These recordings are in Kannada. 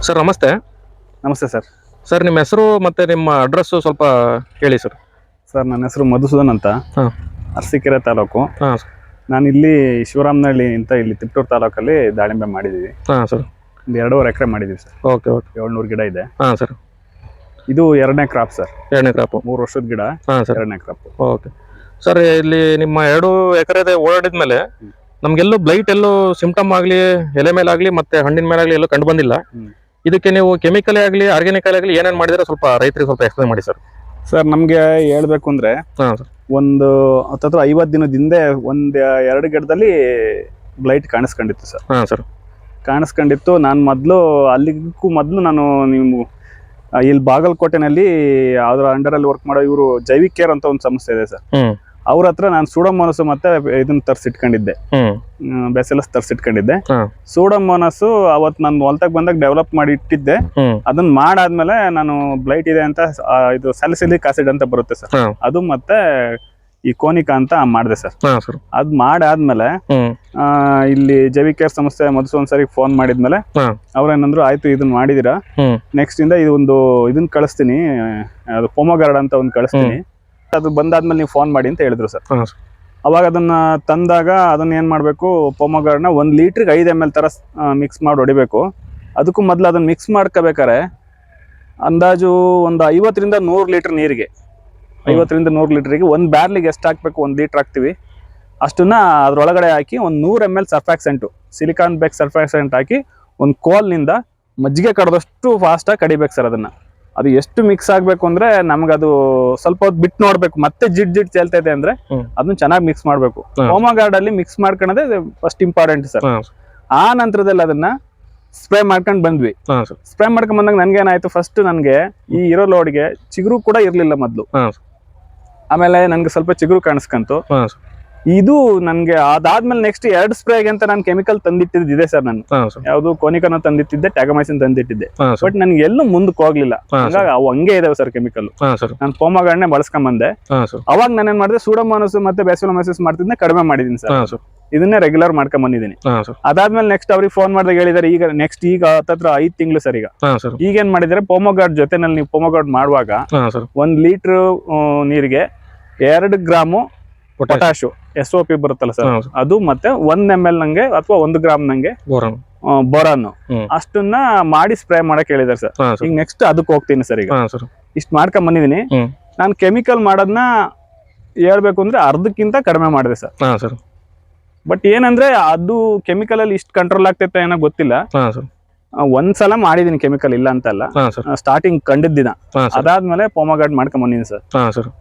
ಸರ್ ನಮಸ್ತೆ. ನಮಸ್ತೆ ಸರ್. ಸರ್ ನಿಮ್ಮ ಹೆಸರು ಮತ್ತು ನಿಮ್ಮ ಅಡ್ರೆಸ್ಸು ಸ್ವಲ್ಪ ಹೇಳಿ ಸರ್. ಸರ್ ನನ್ನ ಹೆಸರು ಮಧುಸೂದನ್ ಅಂತ, ಹಾಂ ಅರಸೀಕೆರೆ ತಾಲೂಕು. ಹಾಂ ನಾನು ಇಲ್ಲಿ ಶಿವರಾಮನಹಳ್ಳಿ ಅಂತ ಇಲ್ಲಿ ತಿಪ್ಟೂರು ತಾಲೂಕಲ್ಲಿ ದಾಳಿಂಬೆ ಮಾಡಿದ್ದೀವಿ. ಹಾಂ ಸರ್. ಒಂದು 2.5 ಎಕರೆ ಮಾಡಿದ್ದೀವಿ ಸರ್. Okay okay. 700 ಗಿಡ ಇದೆ. ಹಾಂ ಸರ್. ಇದು 2ನೇ ಕ್ರಾಪ್ ಸರ್. 2ನೇ ಕ್ರಾಪು. 3 ವರ್ಷದ ಗಿಡ. ಹಾಂ ಸರ್. 2ನೇ ಕ್ರಾಪ್. Okay sir. ಇಲ್ಲಿ ನಿಮ್ಮ 2 ಎಕರೆ ಓಡಾಡಿದ ಮೇಲೆ ನಮಗೆಲ್ಲೂ ಬ್ಲೈಟ್ ಎಲ್ಲೂ ಸಿಂಪ್ಟಮ್ ಆಗಲಿ, ಎಲೆ ಮೇಲಾಗಲಿ ಮತ್ತು ಹಣ್ಣಿನ ಮೇಲಾಗಲಿ ಎಲ್ಲೂ ಕಂಡು ಬಂದಿಲ್ಲ. ಇದಕ್ಕೆ ನೀವು ಕೆಮಿಕಲೇ ಆಗಲಿ ಆರ್ಗ್ಯಾನಿಕಲ್ ಆಗಲಿ ಏನೇನು ಮಾಡಿದ್ರೆ ಸ್ವಲ್ಪ ರೈತರಿಗೆ ಸ್ವಲ್ಪ ಎಕ್ಸ್ಪ್ಲೈನ್ ಮಾಡಿ ಸರ್. ಸರ್ ನಮಗೆ ಹೇಳ್ಬೇಕು ಅಂದರೆ ಹಾಂ ಸರ್, ಒಂದು ಹತ್ತತ್ರ 50 ದಿನದ ಹಿಂದೆ ಒಂದು 2 ಗಿಡದಲ್ಲಿ ಬ್ಲೈಟ್ ಕಾಣಿಸ್ಕೊಂಡಿತ್ತು ಸರ್. ಹಾಂ ಸರ್. ಕಾಣಿಸ್ಕೊಂಡಿತ್ತು. ನಾನು ಅಲ್ಲಿಗೂ ಮೊದಲು ನಾನು ಇಲ್ಲಿ ಬಾಗಲಕೋಟೆನಲ್ಲಿ ಅದರ ಅಂಡರಲ್ಲಿ ವರ್ಕ್ ಮಾಡೋ ಇವರು ಜೈವಿಕ್ ಕೇರ್ ಅಂತ ಒಂದು ಸಂಸ್ಥೆ ಇದೆ ಸರ್. ಅವ್ರ ಹತ್ರ ನಾನು ಸೂಡೋಮೋನಸ್ ಮತ್ತೆ ಇದನ್ನ ತರಿಸಿಟ್ಕೊಂಡಿದ್ದೆ, ಬೆಸೆಲಸ್ ತರಿಸಿಟ್ಕೊಂಡಿದ್ದೆ. ಸೂಡೋಮೋನಸ್ ಅವತ್ತು ನಾನು ಹೊಲ್ತಾಗ ಬಂದಾಗ ಡೆವಲಪ್ ಮಾಡಿ ಇಟ್ಟಿದ್ದೆ. ಅದನ್ನ ಮಾಡಾದ್ಮೇಲೆ ನಾನು ಬ್ಲೈಟ್ ಇದೆ ಅಂತ ಇದು ಸ್ಯಾಲಿಸಿಲಿಕ್ ಆಸಿಡ್ ಅಂತ ಬರುತ್ತೆ ಸರ್, ಅದು ಮತ್ತೆ ಈ ಕೋನಿಕಾ ಅಂತ ಮಾಡಿದೆ ಸರ್. ಅದ್ ಮಾಡಾದ್ಮೇಲೆ ಇಲ್ಲಿ ಜೈವಿಕ್ ಕೇರ್ ಸಂಸ್ಥೆ ಒಂದ್ಸರಿ ಫೋನ್ ಮಾಡಿದ್ಮೇಲೆ ಅವ್ರೇನಂದ್ರು, ಆಯ್ತು ಇದನ್ನ ಮಾಡಿದೀರಾ, ನೆಕ್ಸ್ಟ್ ಇಂದ ಇದನ್ನ ಕಳಿಸ್ತೀನಿ, ಅದು ಪೊಮೊಗಾರ್ಡ್ ಅಂತ ಒಂದು ಕಳಿಸ್ತೀನಿ, ಅದು ಬಂದಾದ್ಮೇಲೆ ನೀವು ಫೋನ್ ಮಾಡಿ ಅಂತ ಹೇಳಿದ್ರು ಸರ್. ಅವಾಗ ಅದನ್ನ ತಂದಾಗ ಅದನ್ನ ಏನ್ ಮಾಡ್ಬೇಕು, ಪೊಮೊಗಾರ್ಡ್ನ 1 ಲೀಟ್ರಿಗೆ 5 ml ತರ ಮಿಕ್ಸ್ ಮಾಡಿ ಹೊಡಿಬೇಕು. ಅದಕ್ಕೂ ಮೊದ್ಲು ಅದನ್ನ ಮಿಕ್ಸ್ ಮಾಡ್ಕೋಬೇಕಾರೆ ಅಂದಾಜು ಒಂದು 50 ರಿಂದ 100 ಲೀಟರ್ ನೀರಿಗೆ, 50 ರಿಂದ 100 ಲೀಟರ್ಗೆ 1 ಬ್ಯಾರ್ಲಿಗೆ ಎಷ್ಟು ಹಾಕ್ಬೇಕು, 1 ಲೀಟರ್ ಹಾಕ್ತಿವಿ ಅಷ್ಟನ್ನ ಅದ್ರೊಳಗಡೆ ಹಾಕಿ ಒಂದು 100 ml ಸರ್ಫಾಕ್ಸೆಂಟ್, ಸಿಲಿಕಾನ್ ಬೇಕ್ ಸರ್ಫಾಕ್ಸೆಂಟ್ ಹಾಕಿ ಒಂದು ಕೋಲ್ನಿಂದ ಮಜ್ಜಿಗೆ ಕಡ್ದಷ್ಟು ಫಾಸ್ಟಾಗಿ ಕಡಿಬೇಕು ಸರ್. ಅದು ಎಷ್ಟು ಮಿಕ್ಸ್ ಆಗ್ಬೇಕು ಅಂದ್ರೆ ನಮ್ಗದು ಸ್ವಲ್ಪ ಹೊತ್ತು ಬಿಟ್ಟು ನೋಡ್ಬೇಕು, ಮತ್ತೆ ಜಿಡ್ ಚೇಲ್ತೈತೆ ಅಂದ್ರೆ ಅದನ್ನ ಚೆನ್ನಾಗಿ ಮಿಕ್ಸ್ ಮಾಡ್ಬೇಕು. ಪೊಮೊಗಾರ್ಡ್ ಅಲ್ಲಿ ಮಿಕ್ಸ್ ಮಾಡ್ಕೊಳ್ಳೋದೇ ಫಸ್ಟ್ ಇಂಪಾರ್ಟೆಂಟ್ ಸರ್. ಆ ನಂತರದಲ್ಲಿ ಅದನ್ನ ಸ್ಪ್ರೇ ಮಾಡ್ಕೊಂಡು ಬಂದ್ವಿ. ಸ್ಪ್ರೇ ಮಾಡ್ಕೊಂಡ್ ಬಂದಾಗ ನನ್ಗೇನಾಯ್ತು, ಫಸ್ಟ್ ನನ್ಗೆ ಈ ಇರೋ ಲೋಡ್ಗೆ ಚಿಗುರು ಕೂಡ ಇರ್ಲಿಲ್ಲ ಮೊದ್ಲು. ಆಮೇಲೆ ನನ್ಗೆ ಸ್ವಲ್ಪ ಚಿಗುರು ಕಾಣಿಸ್ಕಂತು. ಇದು ನನ್ಗೆ ಅದಾದ್ಮೇಲೆ ನೆಕ್ಸ್ಟ್ 2 ಸ್ಪ್ರೇಗೆ ಅಂತ ನಾನು ಕೆಮಿಕಲ್ ತಂದಿಟ್ಟಿದ್ದೆ ಸರ್. ನಾನು ಯಾವ್ದು ಕೋನಿಕಾನ ತಂದಿಟ್ಟಿದ್ದೆ, ಟ್ಯಾಗಮೈಸಿನ್ ತಂದಿಟ್ಟಿದ್ದೆ, ಬಟ್ ನನ್ಗೆ ಎಲ್ಲೂ ಮುಂದಕ್ಕೆ ಹೋಗ್ಲಿಲ್ಲ. ಹಂಗಾಗಿ ಅವು ಹಂಗೆ ಇದಾವೆ ಸರ್ ಕೆಮಿಕಲ್. ನಾನು ಪೊಮೊಗಾರ್ಡ್ನೆ ಬಳಸ್ಕೊಂಡ್ ಬಂದೆ. ಅವಾಗ ನಾನೇನ್ ಮಾಡಿದೆ, ಸೂಡೋಮೋನಸ್ ಮತ್ತೆ ಬ್ಯಾಸಿಲೋಮೈಸಿಸ್ ಮಾಡ್ತಿದ್ದೆ, ಕಡಿಮೆ ಮಾಡಿದೀನಿ ಸರ್. ಇದನ್ನೇ ರೆಗ್ಯುಲರ್ ಮಾಡ್ಕೊಂಡ್ ಬಂದಿದ್ದೀನಿ. ಅದಾದ್ಮೇಲೆ ನೆಕ್ಸ್ಟ್ ಅವ್ರಿಗೆ ಫೋನ್ ಮಾಡಿದಾಗ ಹೇಳಿದಾರೆ, ಈಗ ಹತ್ತತ್ರ 5 ತಿಂಗಳು ಸರ್. ಈಗೇನ್ ಮಾಡಿದಾರೆ, ಪೊಮೊಗಾರ್ಡ್ ಜೊತೆನಲ್ಲಿ ನೀವು ಪೊಮೊಗಾರ್ಡ್ ಮಾಡುವಾಗ 1 ಲೀಟರ್ ನೀರಿಗೆ 2 ಗ್ರಾಮು ಪೊಟ್ಯಾಶು SOP ಬರುತ್ತಲ್ಲ ಸರ್, ಅದು ಮತ್ತೆ 1 ml ನಂಗೆ ಅಥವಾ 1 ಗ್ರಾಮ್ ನಂಗೆ ಬೋರಾನ್, ಅಷ್ಟನ್ನ ಮಾಡಿ ಸ್ಪ್ರೇ ಮಾಡಕ್ ಹೇಳಿದಾರೆ ಸರ್. ಈಗ ನೆಕ್ಸ್ಟ್ ಅದಕ್ಕೆ ಹೋಗ್ತೀನಿ ಸರ್. ಈಗ ಇಷ್ಟು ಮಾಡ್ಕೊಂಡ್ ಬಂದಿದ್ದೀನಿ. ನಾನು ಕೆಮಿಕಲ್ ಮಾಡೋದನ್ನ ಹೇಳ್ಬೇಕು ಅಂದ್ರೆ ಅರ್ಧಕ್ಕಿಂತ ಕಡಿಮೆ ಮಾಡಿದೆ ಸರ್. ಬಟ್ ಏನಂದ್ರೆ ಅದು ಕೆಮಿಕಲ್ ಅಲ್ಲಿ ಇಷ್ಟು ಕಂಟ್ರೋಲ್ ಆಗ್ತೈತೆ ಏನೋ ಗೊತ್ತಿಲ್ಲ. ಒಂದ್ಸಲ ಮಾಡಿದೀನಿ ಕೆಮಿಕಲ್, ಇಲ್ಲ ಅಂತಲ್ಲ, ಸ್ಟಾರ್ಟಿಂಗ್ ಕಂಡಿದ್ದ ದಿನ. ಅದಾದ್ಮೇಲೆ ಪೊಮೊಗಾರ್ಡ್ ಮಾಡ್ಕೊಂಡ್ ಬಂದಿನಿ ಸರ್.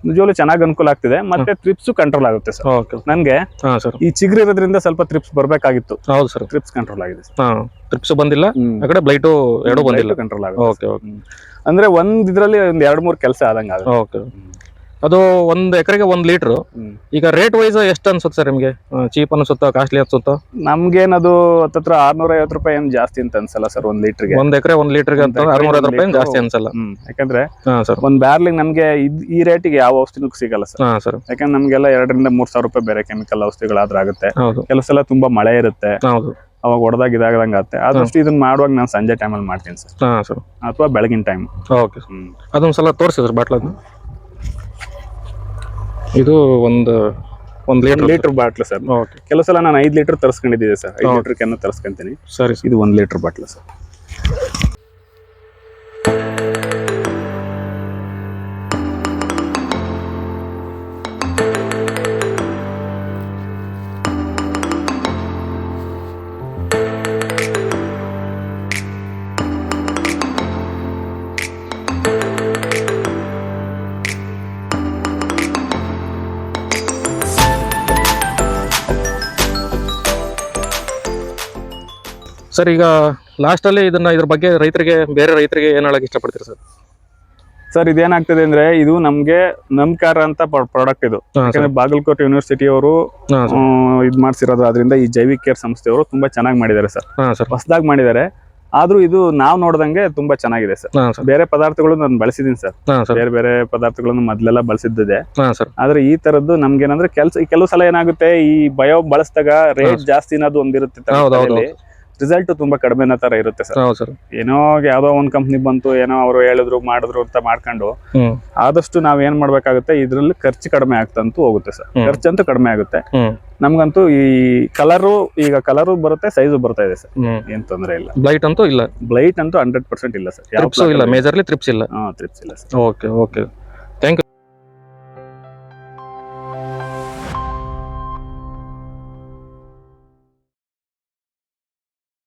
ನಿಜವಾಗ್ಲೂ ಚೆನ್ನಾಗಿ ಅನುಕೂಲ ಆಗ್ತಿದೆ, ಮತ್ತೆ ಟ್ರಿಪ್ಸ್ ಕಂಟ್ರೋಲ್ ಆಗುತ್ತೆ ಸರ್. ನನ್ಗೆ ಈ ಚಿಗುರು ಇರೋದ್ರಿಂದ ಸ್ವಲ್ಪ ಟ್ರಿಪ್ಸ್ ಬರ್ಬೇಕಾಗಿತ್ತು. ಹೌದು ಸರ್, ಟ್ರಿಪ್ಸ್ ಕಂಟ್ರೋಲ್ ಆಗಿದೆ. ಟ್ರಿಪ್ಸ್ ಬಂದಿಲ್ಲ, ಬ್ಲೈಟು ಎರಡು ಬಂದಿಲ್ಲ, ಕಂಟ್ರೋಲ್ ಆಗುತ್ತೆ. ಅಂದ್ರೆ ಇದ್ರಲ್ಲಿ 2-3 ಕೆಲಸ ಆದಂಗ ಆಗುತ್ತೆ. ಅದು 1 ಎಕರೆಗೆ 1 ಲೀಟರ್. ಈಗ ರೇಟ್ ವೈಸ್ ಎಷ್ಟು ಅನ್ಸುತ್ತೆ ಸರ್ ನಿಮ್ಗೆ? ಚೀಪ್ ಅನ್ಸುತ್ತಾ, ಕಾಸ್ಟ್ಲಿ ಅನ್ಸುತ್ತಾ? ನಮ್ಗೇನದು ಹತ್ತತ್ರ 650 ರೂಪಾಯಿ ಏನ್ ಜಾಸ್ತಿ ಅಂತ ಅನ್ಸಲ್ಲ ಸರ್. 1 ಲೀಟರ್ಗೆ 1 ಎಕರೆ 1 ಲೀಟರ್ಗೆ ಅಂತ 650 ರೂಪಾಯಿ ಜಾಸ್ತಿ ಅನ್ಸಲ್ಲ. ಯಾಕಂದ್ರೆ ಒಂದ್ ಬ್ಯಾರ್ಲಿಂಗ್ ನಮ್ಗೆ ಈ ರೇಟಿಗೆ ಯಾವ ಔಷಧಿನೂ ಸಿಗಲ್ಲ ಸರ್. ಯಾಕಂದ್ರೆ ನಮ್ಗೆಲ್ಲ 2 ರಿಂದ 3 ಸಾವಿರ ರೂಪಾಯಿ ಬೇರೆ ಕೆಮಿಕಲ್ ಔಷಧಿಗಳಾದ್ರೂ ಆಗುತ್ತೆ. ಕೆಲವು ಸಲ ತುಂಬಾ ಮಳೆ ಇರುತ್ತೆ, ಅವಾಗ ಹೊಡೆದಾಗ ಇದಾಗದಂಗ ಆಗುತ್ತೆ. ಆದಷ್ಟು ಇದನ್ನ ಮಾಡುವಾಗ ನಾನು ಸಂಜೆ ಟೈಮಲ್ಲಿ ಮಾಡ್ತೀನಿ ಸರ್, ಅಥವಾ ಬೆಳಗಿನ ಟೈಮ್. ಅದೊಂದ್ಸಲ ತೋರಿಸಿದ್ರು ಬಾಟ್ಲದ್ದು. ಇದು ಒಂದು ಲೀಟರ್ ಬಾಟ್ಲು ಸರ್. ಕೆಲವು ಸಲ ನಾನು 5 ಲೀಟರ್ ತರಿಸ್ಕೊಂಡಿದ್ದೆ ಸರ್. 5 ಲೀಟರ್ ಕ್ಯಾನ್ ತರಿಸ್ಕೊಂತೀನಿ ಸರ್. ಇದು 1 ಲೀಟರ್ ಬಾಟ್ಲು ಸರ್. ಸರ್ ಈಗ ಲಾಸ್ಟ್ ಅಲ್ಲಿ ಇದ್ರ ಬಗ್ಗೆ ಬೇರೆ ರೈತರಿಗೆ ಏನ್ ಹೇಳಕ್ ಇಷ್ಟಪಡ್ತೀರಿ ಸರ್? ಸರ್ ಇದೇನಾಗ್ತದೆ ಅಂದ್ರೆ, ಇದು ನಮ್ಗೆ ನಮ್ಕಾರ ಅಂತ ಪ್ರಾಡಕ್ಟ್ ಇದು. ಯಾಕಂದ್ರೆ ಬಾಗಲಕೋಟೆ ಯೂನಿವರ್ಸಿಟಿ ಅವರು ಇದ್ ಮಾಡ್ಸಿರೋದು. ಅದರಿಂದ ಈ ಜೈವಿಕ್ ಕೇರ್ ಸಂಸ್ಥೆಯವರು ತುಂಬಾ ಚೆನ್ನಾಗಿ ಮಾಡಿದ್ದಾರೆ ಸರ್. ಹೊಸದಾಗಿ ಮಾಡಿದ್ದಾರೆ. ಆದ್ರೂ ಇದು ನಾವ್ ನೋಡ್ದಂಗೆ ತುಂಬಾ ಚೆನ್ನಾಗಿದೆ ಸರ್. ಬೇರೆ ಪದಾರ್ಥಗಳು ನಾನು ಬಳಸಿದೀನಿ ಸರ್. ಬೇರೆ ಪದಾರ್ಥಗಳನ್ನು ಮೊದ್ಲೆಲ್ಲ ಬಳಸಿದ್ದೆ. ಆದ್ರೆ ಈ ತರದ್ದು ನಮ್ಗೇನಂದ್ರೆ ಕೆಲವು ಸಲ ಏನಾಗುತ್ತೆ, ಈ ಬಯೋ ಬಳಸಿದಾಗ ರೇಟ್ ಜಾಸ್ತಿ ಅನ್ನೋದು ಒಂದಿರುತ್ತೆ. ರಿಸಲ್ಟ್ ತುಂಬಾ ಕಡಿಮೆ ಅನ್ನೋ ತರ ಇರುತ್ತೆ ಸರ್. ಹೌದು ಸರ್. ಏನೋ ಯಾವ್ದೋ ಒಂದ್ ಕಂಪ್ನಿ ಬಂತು, ಏನೋ ಅವರು ಹೇಳಿದ್ರು ಮಾಡಿದ್ರು ಅಂತ ಮಾಡ್ಕೊಂಡು ಹ್ಮ್ ಆದಷ್ಟು ನಾವ್ ಏನ್ ಮಾಡ್ಬೇಕಾಗುತ್ತೆ, ಇದ್ರಲ್ಲಿ ಖರ್ಚು ಕಡಿಮೆ ಆಗ್ತಂತೂ ಹೋಗುತ್ತೆ ಸರ್. ಹ್ಮ್. ಖರ್ಚಂತೂ ಕಡಿಮೆ ಆಗುತ್ತೆ. ಹ್ಮ್ ನಮ್ಗಂತೂ ಈ ಕಲರು ಬರುತ್ತೆ, ಸೈಜು ಬರ್ತಾ ಇದೆ ಸರ್. ಹ್ಮ್ ಏನ್ ತೊಂದರೆ ಇಲ್ಲ. ಬ್ಲೈಟ್ ಅಂತೂ ಇಲ್ಲ, ಬ್ಲೈಟ್ ಅಂತೂ 100% ಇಲ್ಲ ಸರ್. ತ್ರಿಪ್ಸ್ ಇಲ್ಲ, ಮೇಜರ್ಲಿ ತ್ರಿಪ್ಸ್ ಇಲ್ಲ. ತ್ರಿಪ್ಸ್ ಇಲ್ಲ ಸರ್. Okay okay